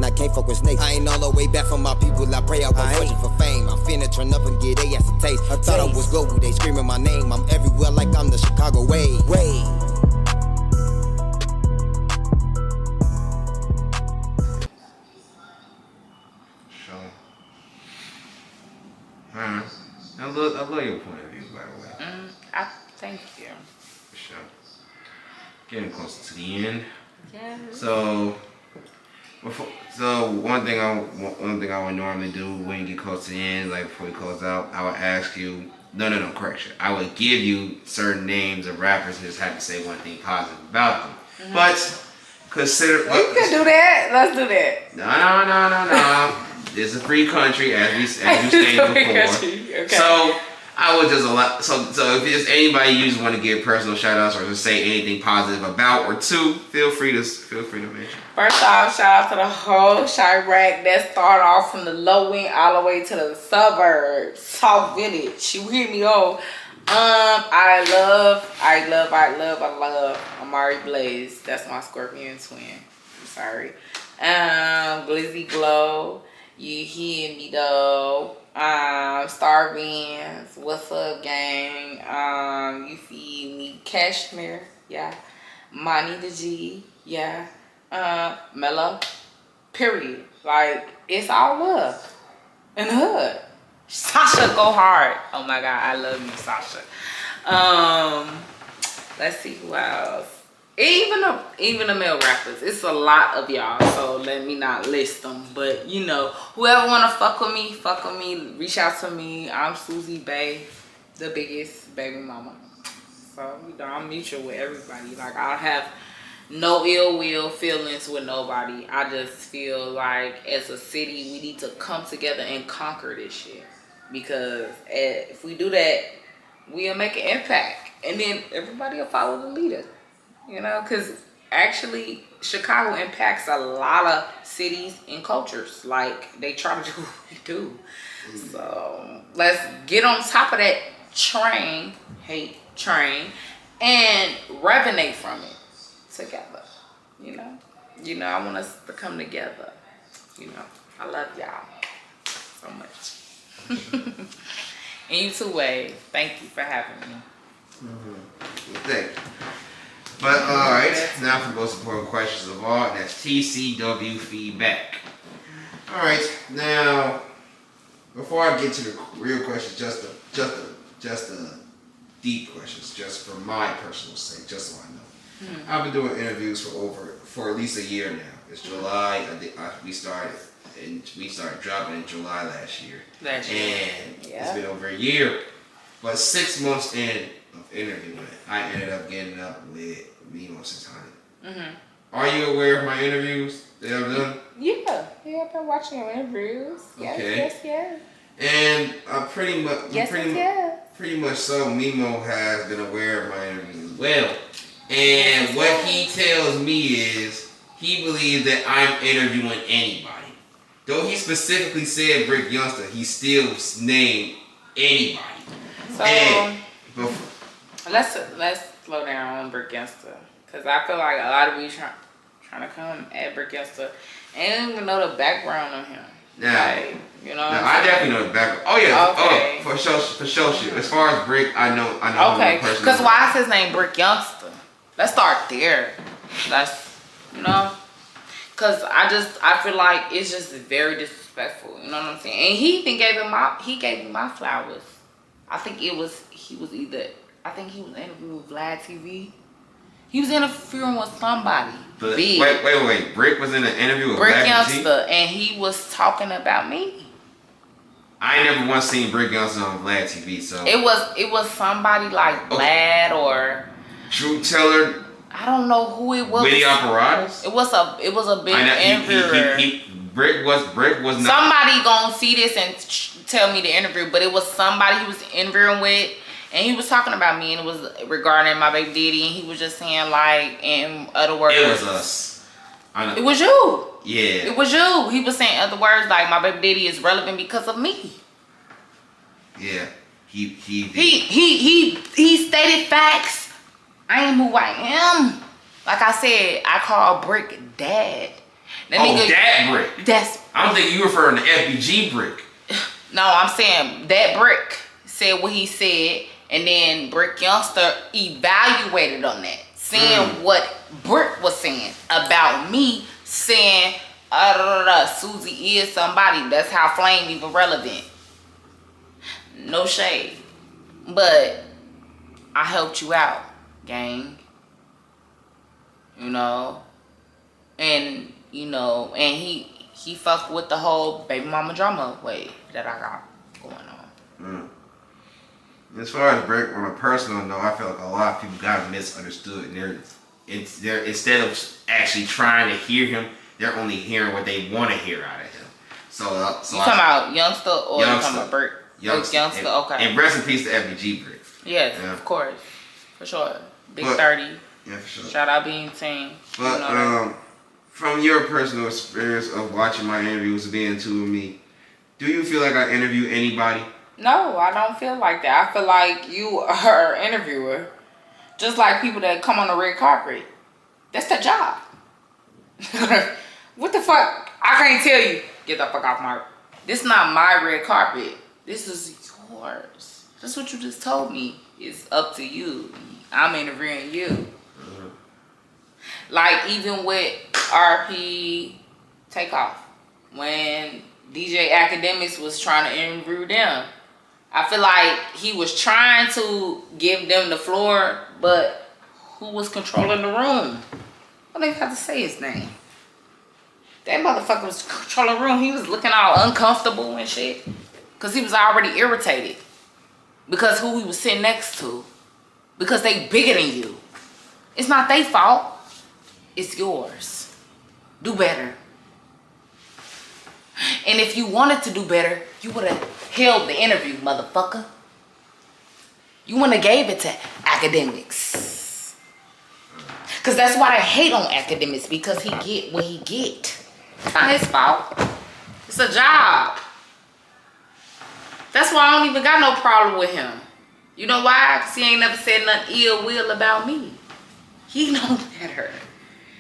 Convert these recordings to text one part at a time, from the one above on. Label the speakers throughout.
Speaker 1: I can't fuck with snakes. I ain't all the way back from my people, I pray I won't fortune for fame. I'm finna turn up and get they ass a taste. I thought I was global, they screaming my name. I'm everywhere like I'm the Chicago way.
Speaker 2: I love your point of view, by the way.
Speaker 3: I thank you.
Speaker 2: For sure. Getting close to the end.
Speaker 3: Yeah.
Speaker 2: So one thing I would normally do when you get close to the end, like before we close out, I would ask you. No, correction. I would give you certain names of rappers and just have to say one thing positive about them. But consider.
Speaker 3: We can do that. Let's do that.
Speaker 2: No. It's a free country, as you stated before.
Speaker 3: Okay.
Speaker 2: So I would just allow. So if there's anybody you just want to give personal shout outs or just say anything positive about or to, feel free to mention.
Speaker 3: First off, shout out to the whole Chirac that started off from the low end all the way to the suburbs, South Village. You hear me? I love Amari Blaze. That's my Scorpion twin. I'm sorry. Glizzy Glow. You hear me though. Star Bandz, what's up gang? You feel me? Cashmere, yeah. Money the G, yeah. Mello, period. Like, it's all love in the hood. Sasha, go hard. Oh my God, I love you, Sasha. Let's see who else. Even the male rappers, it's a lot of y'all, so let me not list them. But you know, whoever wanna fuck with me, reach out to me. I'm Suzyy Bey, the biggest baby mama. So you know, I'm mutual with everybody. Like, I have no ill will feelings with nobody. I just feel like as a city, we need to come together and conquer this shit. Because if we do that, we'll make an impact, and then everybody will follow the leader. You know, because actually Chicago impacts a lot of cities and cultures. Like, they try to do what we do. So let's get on top of that train, and resonate from it together. You know, I want us to come together. You know, I love y'all so much. And you too, Wade. Thank you for having me.
Speaker 2: Thank you. But alright, now for the most important questions of all, and that's TCW feedback. Alright, now before I get to the real questions, just the deep questions, just for my personal sake, just so I know. I've been doing interviews for at least a year now. It's July. We started dropping in July last year. And it's been over a year. But 6 months in of interviewing, I ended up getting up with Mello 600. Are you aware of my interviews that I've done?
Speaker 3: Yeah, I've been watching your interviews. Yes.
Speaker 2: And pretty much so, Mello has been aware of my interviews as well. And what he tells me is he believes that I'm interviewing anybody. Though he specifically said Brick Youngster, he still named anybody. So
Speaker 3: let's slow down on Brick Youngster, because I feel like a lot of you trying to come at Brick Youngster and don't even know the background on him. Like, you know.
Speaker 2: I definitely know the background. Oh yeah. Okay. For sure. As far as Brick, I know.
Speaker 3: Okay. Because why is his name Brick Youngster? Let's start there. Because I feel like it's just very disrespectful. You know what I'm saying? And he even gave him my flowers. I think he was interviewing with Vlad TV. He was interviewing with somebody. Big.
Speaker 2: Wait. Brick was in an interview with
Speaker 3: Brick
Speaker 2: Vlad
Speaker 3: Youngster, and he was talking about me.
Speaker 2: I ain't never once seen Brick Youngster on Vlad TV, so
Speaker 3: it was somebody like Vlad or
Speaker 2: Truth Teller.
Speaker 3: I don't know who it was.
Speaker 2: Witty Apparatus.
Speaker 3: It was a big interviewer.
Speaker 2: Brick was not.
Speaker 3: Somebody gonna see this and tell me the interview, but it was somebody he was interviewing with, and he was talking about me, and it was regarding my baby daddy, and he was just saying, like, in other words,
Speaker 2: it was us. I know.
Speaker 3: It was you.
Speaker 2: Yeah.
Speaker 3: It was you. He was saying other words like my baby daddy is relevant because of me.
Speaker 2: Yeah. He
Speaker 3: stated facts. I am who I am. Like I said, I call Brick dad.
Speaker 2: That brick.
Speaker 3: That's.
Speaker 2: I don't think you referring to FBG brick.
Speaker 3: No, I'm saying that brick said what he said, and then Brick Youngster evaluated on that, saying what Brick was saying about me, saying, Suzyy is somebody. That's how Flame even relevant. No shade. But I helped you out, gang. You know? And, you know, and he fucked with the whole baby mama drama wave that I got going on.
Speaker 2: As far as Brick on a personal note, I feel like a lot of people got misunderstood. And they're instead of actually trying to hear him, they're only hearing what they want to hear out of him. So
Speaker 3: you talking about Youngster or you talking about Brick? Youngster, okay.
Speaker 2: And rest in peace to FBG Brick.
Speaker 3: Yes, yeah. Of course. For sure. Big 30.
Speaker 2: Yeah, for sure.
Speaker 3: Shout out Being Team.
Speaker 2: But from your personal experience of watching my interviews and being two with me, do you feel like I interview anybody?
Speaker 3: No, I don't feel like that. I feel like you are an interviewer. Just like people that come on the red carpet. That's their job. What the fuck? I can't tell you. Get the fuck off my... This is not my red carpet. This is yours. That's what you just told me. It's up to you. I'm interviewing you. Like even with RP Takeoff. When DJ Akademiks was trying to interview them. I feel like he was trying to give them the floor, but who was controlling the room? I don't even have to say his name. That motherfucker was controlling the room. He was looking all uncomfortable and shit. Because he was already irritated. Because who he was sitting next to. Because they bigger than you. It's not their fault. It's yours. Do better. And if you wanted to do better, you would have held the interview, motherfucker. You wouldn't have gave it to Akademiks. Because that's why I hate on Akademiks. Because he get what he get. It's not his fault. It's a job. That's why I don't even got no problem with him. You know why? Because he ain't never said nothing ill will about me. He know better.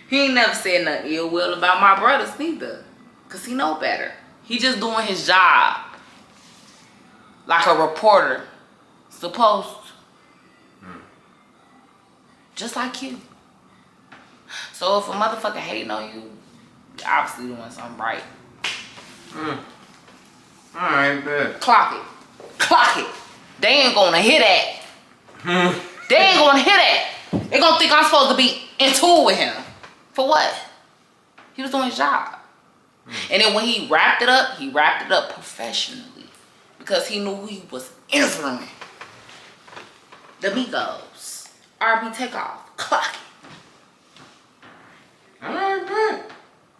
Speaker 3: He ain't never said nothing ill will about my brothers neither. Because he know better. He just doing his job. Like a reporter. Supposed to. Just like you. So if a motherfucker hating on you, you're obviously doing something right.
Speaker 2: Alright, bet.
Speaker 3: Clock it. Clock it. They ain't gonna hear that. They ain't gonna hear that. They gonna think I'm supposed to be in tour with him. For what? He was doing his job. And then when he wrapped it up professionally. Because he knew who he was interviewing. The Migos. RB Takeoff. Clock it.
Speaker 2: Alright, bet.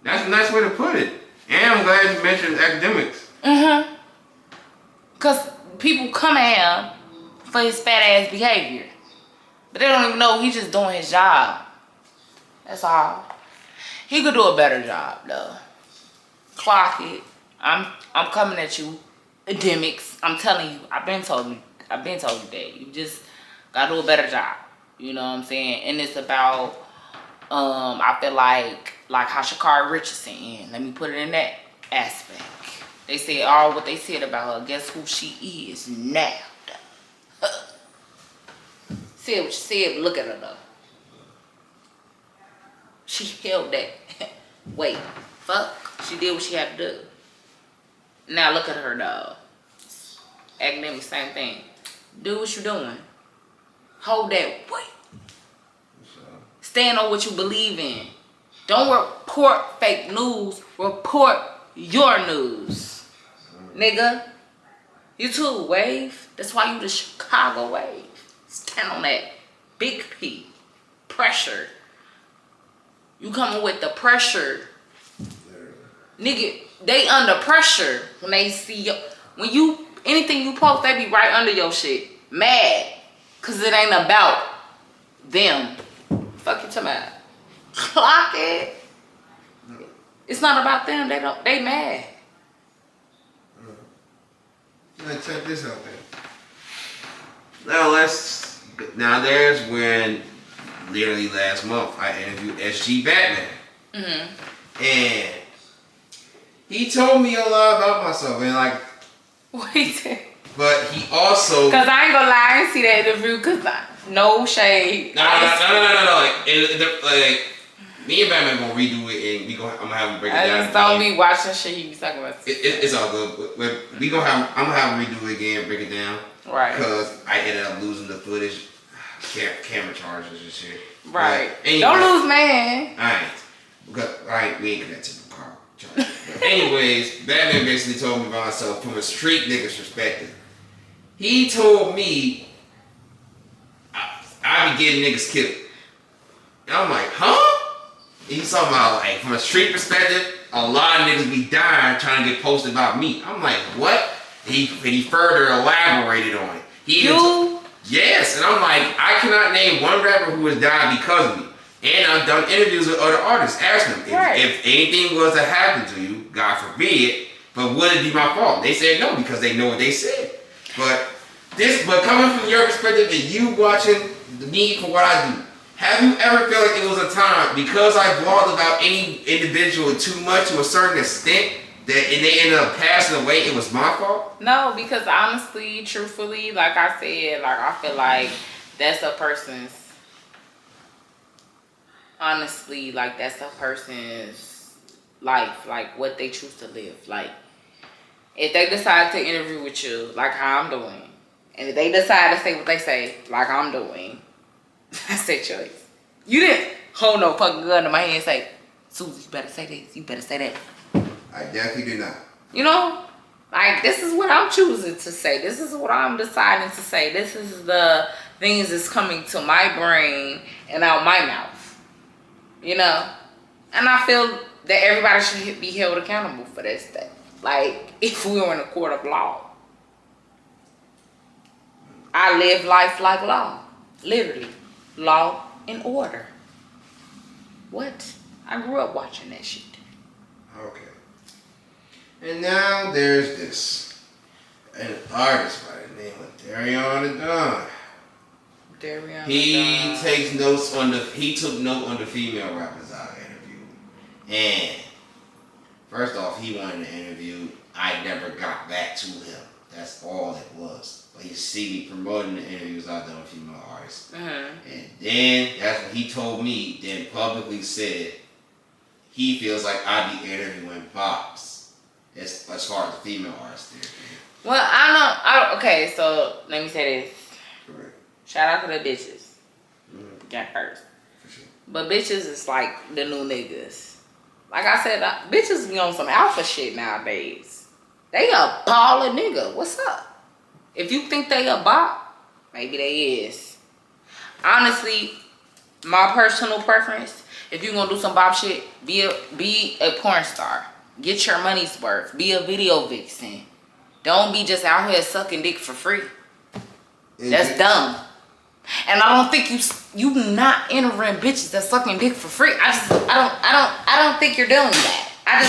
Speaker 2: That's a nice way to put it. And I'm glad you mentioned Akademiks.
Speaker 3: Because people come at him for his fat ass behavior. But they don't even know he's just doing his job. That's all. He could do a better job though. Clock it. I'm coming at you, Akademiks. I'm telling you. I've been told you that. You just gotta do a better job. You know what I'm saying? And it's about I feel like how Sha'Carri Richardson in. Let me put it in that aspect. They said all what they said about her. Guess who she is now? Said what she said, but look at her though. She held that. Wait, fuck. She did what she had to do. Now look at her though. Akademiks, same thing. Do what you doing. Hold that weight. Stand on what you believe in. Don't report fake news. Report your news. Nigga. You too, Wave. That's why you the Chicago Wave. Stand on that big P. Pressure. You coming with the pressure. Nigga, they under pressure when they see you. When you, anything you post, they be right under your shit. Mad. Cause it ain't about them. Fuck you talking about. Clock it. It's not about them. They mad.
Speaker 2: Now check this out then. Now there's when literally last month I interviewed SG Batman. And he told me a lot about myself, and like,
Speaker 3: Wait.
Speaker 2: but he also,
Speaker 3: Cause I ain't gonna lie, I didn't see that interview. Cause no shade.
Speaker 2: No. Like, me and Batman gonna redo it, and I'm gonna have him break it down.
Speaker 3: I just don't be watching shit he be talking about.
Speaker 2: It's all good. But I'm gonna have him redo it again, break it down.
Speaker 3: Right.
Speaker 2: Because I ended up losing the footage, camera charges and shit.
Speaker 3: Right.
Speaker 2: Anyway,
Speaker 3: don't lose, man.
Speaker 2: Alright, we ain't connected to the car charges. But anyways, Batman basically told me about myself from a street nigga's perspective. He told me I be getting niggas killed. And I'm like, huh? He's talking about, like, from a street perspective, a lot of niggas be dying trying to get posted about me. I'm like, what? And he further elaborated on it. Yes, and I'm like, I cannot name one rapper who has died because of me. And I've done interviews with other artists, asking them, if anything was to happen to you, God forbid, but would it be my fault? They said no, because they know what they said. But coming from your perspective and you watching the need for what I do, have you ever felt like it was a time, because I blogged about any individual too much to a certain extent, and they ended up passing away, it was my fault?
Speaker 3: No, because honestly, truthfully, like I said, like I feel like that's a person's, honestly, like that's a person's life, like what they choose to live. Like, if they decide to interview with you, like how I'm doing, and if they decide to say what they say, like I'm doing, that's their choice. You didn't hold no fucking gun to my hand and say, Suzy, you better say this, you better say that.
Speaker 2: I definitely did not.
Speaker 3: You know? Like, this is what I'm choosing to say. This is what I'm deciding to say. This is the things that's coming to my brain and out my mouth. You know? And I feel that everybody should be held accountable for this thing. Like, if we were in a court of law. I live life like law. Literally. Law and order. What? I grew up watching that shit.
Speaker 2: Okay. And now there's this. An artist by the name of Darion Adon. He took note on the female rappers I interviewed. And first off, he wanted an interview. I never got back to him. That's all it was. But you see me promoting the interviews I've done with female artists. And then that's what he told me, then publicly said he feels like I be interviewing Buckzz as far as the female artists there.
Speaker 3: Well, okay, so let me say this.
Speaker 2: Correct.
Speaker 3: Shout out to the bitches.
Speaker 2: Yeah,
Speaker 3: first.
Speaker 2: for sure.
Speaker 3: But bitches is like the new niggas. Like I said, bitches be on some alpha shit nowadays. They a baller nigga. What's up? If you think they a bop, maybe they is. Honestly, my personal preference, if you gonna do some bop shit, be a porn star. Get your money's worth. Be a video vixen. Don't be just out here sucking dick for free. That's dumb. And I don't think you not entering bitches that sucking dick for free. I don't think you're doing that. I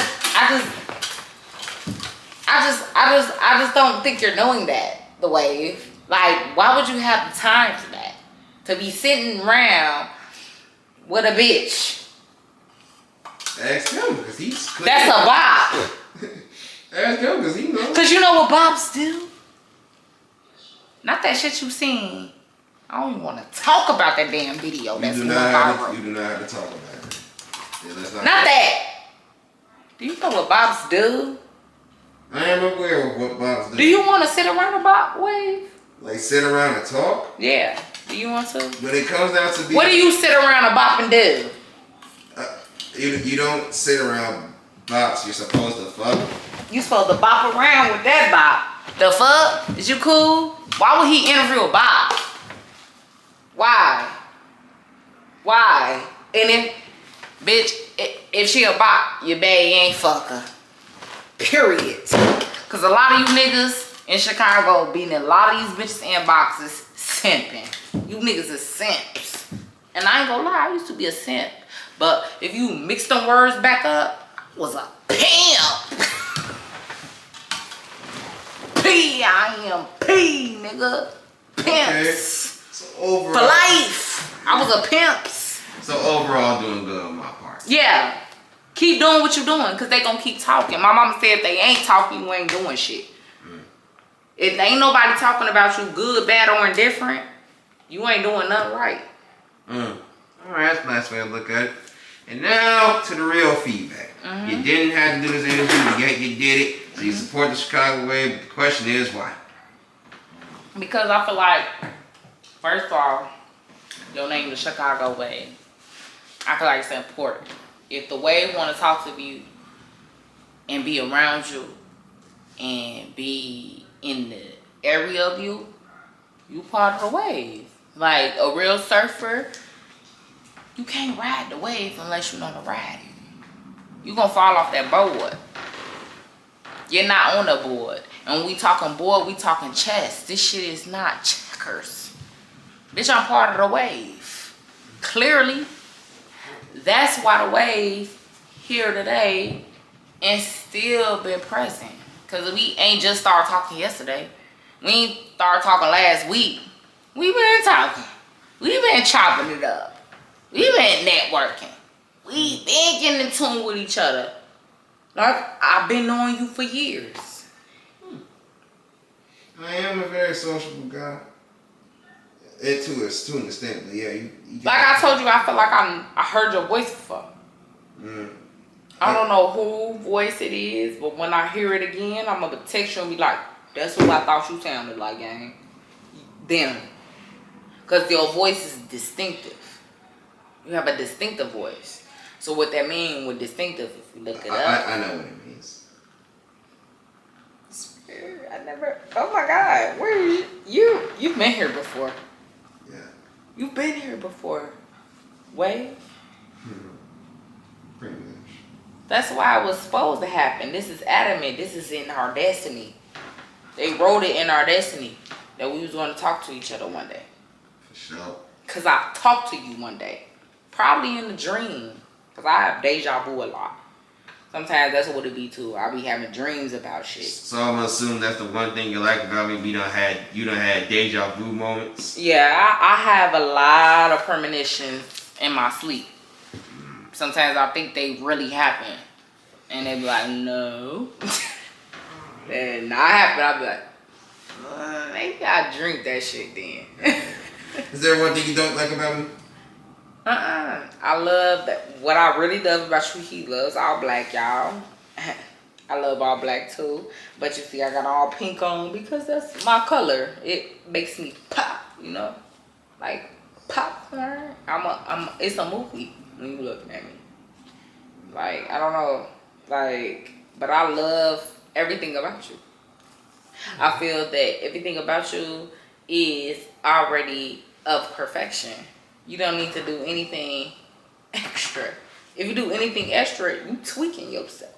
Speaker 3: just don't think you're doing that. The wave. Like, why would you have the time for that? To be sitting around with a bitch.
Speaker 2: Ask him, because he's clear.
Speaker 3: That's a bop.
Speaker 2: Ask him, because he knows.
Speaker 3: Because you know what bops do? Not that shit you seen. I don't even want to talk about that damn video that's going viral.
Speaker 2: You do not have to talk about it. Yeah,
Speaker 3: not that. Do you know what bops do?
Speaker 2: I am aware of what bops do.
Speaker 3: Do you want to sit around a bop wave?
Speaker 2: Like sit around and talk?
Speaker 3: Yeah. Do you want to?
Speaker 2: When it comes down to
Speaker 3: what do you sit around a bop and do?
Speaker 2: You don't sit around bops. You're supposed to fuck.
Speaker 3: You supposed to bop around with that bop. The fuck? Is you cool? Why would he interview a bop? Why? And if she a bop, you bet you ain't fuck her. Period. Cause a lot of you niggas in Chicago beating a lot of these bitches inboxes simping. You niggas is simps. And I ain't gonna lie, I used to be a simp. But if you mix them words back up, I was a pimp. I am P, nigga. Pimps.
Speaker 2: Okay. So overall,
Speaker 3: for life. I was a pimp.
Speaker 2: So overall, doing good on my part.
Speaker 3: Yeah. Keep doing what you're doing, because they gonna keep talking. My mama said if they ain't talking, you ain't doing shit. If ain't nobody talking about you good, bad, or indifferent, you ain't doing nothing right.
Speaker 2: Alright, that's a nice way to look at it. And now to the real feedback. You didn't have to do this interview, yet you did it. So you support the Chicago way, but the question is why?
Speaker 3: Because I feel like, first of all, your name is Chicago Way. I feel like it's important. If the wave want to talk to you and be around you and be in the area of you, you part of the wave. Like a real surfer, you can't ride the wave unless you know to ride it. You gonna fall off that board. You're not on a board. And when we talking board, we talking chess. This shit is not checkers. Bitch, I'm part of the wave. Clearly. That's why the wave here today and still been present. Because we ain't just started talking yesterday. We ain't started talking last week. We been talking. We been chopping it up. We been networking. We been getting in tune with each other. Like, I've been knowing you for years.
Speaker 2: I am a very sociable guy. It too is to an extent, but yeah, you
Speaker 3: like I told you, I feel like I heard your voice before. I don't know who voice it is, but when I hear it again, I'm gonna text you and be like, that's who I thought you sounded like, gang. Them. Because your voice is distinctive. You have a distinctive voice. So what that means with distinctive, if you look it up.
Speaker 2: I know what it means.
Speaker 3: I never, oh my God, where are you? You've been here before.
Speaker 2: Yeah.
Speaker 3: You've been here before. Wave?
Speaker 2: Pretty much.
Speaker 3: That's why it was supposed to happen. This is adamant. This is in our destiny. They wrote it in our destiny that we was going to talk to each other one day.
Speaker 2: For sure.
Speaker 3: Because I talked to you one day. Probably in a dream. Because I have deja vu a lot. Sometimes that's what it be too. I be having dreams about shit.
Speaker 2: So I'm gonna assume that's the one thing you like about me. You done had deja vu moments.
Speaker 3: Yeah, I have a lot of premonitions in my sleep. Sometimes I think they really happen. And they be like, no. Then not happen. I be like, maybe I drink that shit then.
Speaker 2: Is there one thing you don't like about me?
Speaker 3: I love that. What I really love about you, he loves all black, y'all. I love all black too. But you see, I got all pink on because that's my color. It makes me pop, you know? Like popcorn. It's a movie when you looking at me. Like, I don't know. Like, but I love everything about you. I feel that everything about you is already of perfection. You don't need to do anything extra. If you do anything extra, you tweaking yourself.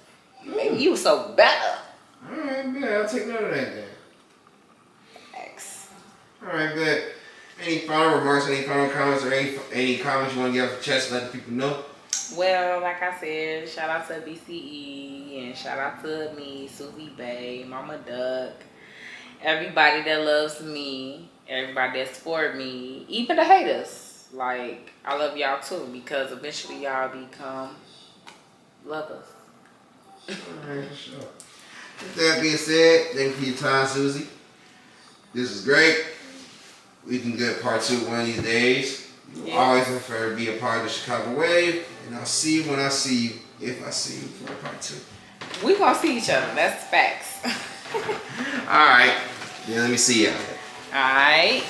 Speaker 3: Maybe you so better.
Speaker 2: Alright, man. I'll take note of that then.
Speaker 3: Thanks.
Speaker 2: Alright, good. Any final remarks, any final comments, or any comments you want to get off the chest to let the people know?
Speaker 3: Well, like I said, shout out to BCE and shout out to me, Suzyy Bey, Mama Duck, everybody that loves me, everybody that support me, even the haters. Like, I love y'all too because eventually y'all become lovers.
Speaker 2: Alright, for sure. With that being said, thank you for your time, Suzyy. This was great. We can get part 2 one of these days. You always prefer to be a part of the Chicago Wave, and I'll see you when I see you, if I see you for part 2.
Speaker 3: We gonna see each other. That's facts.
Speaker 2: Alright. Then let me see you out there.
Speaker 3: Alright.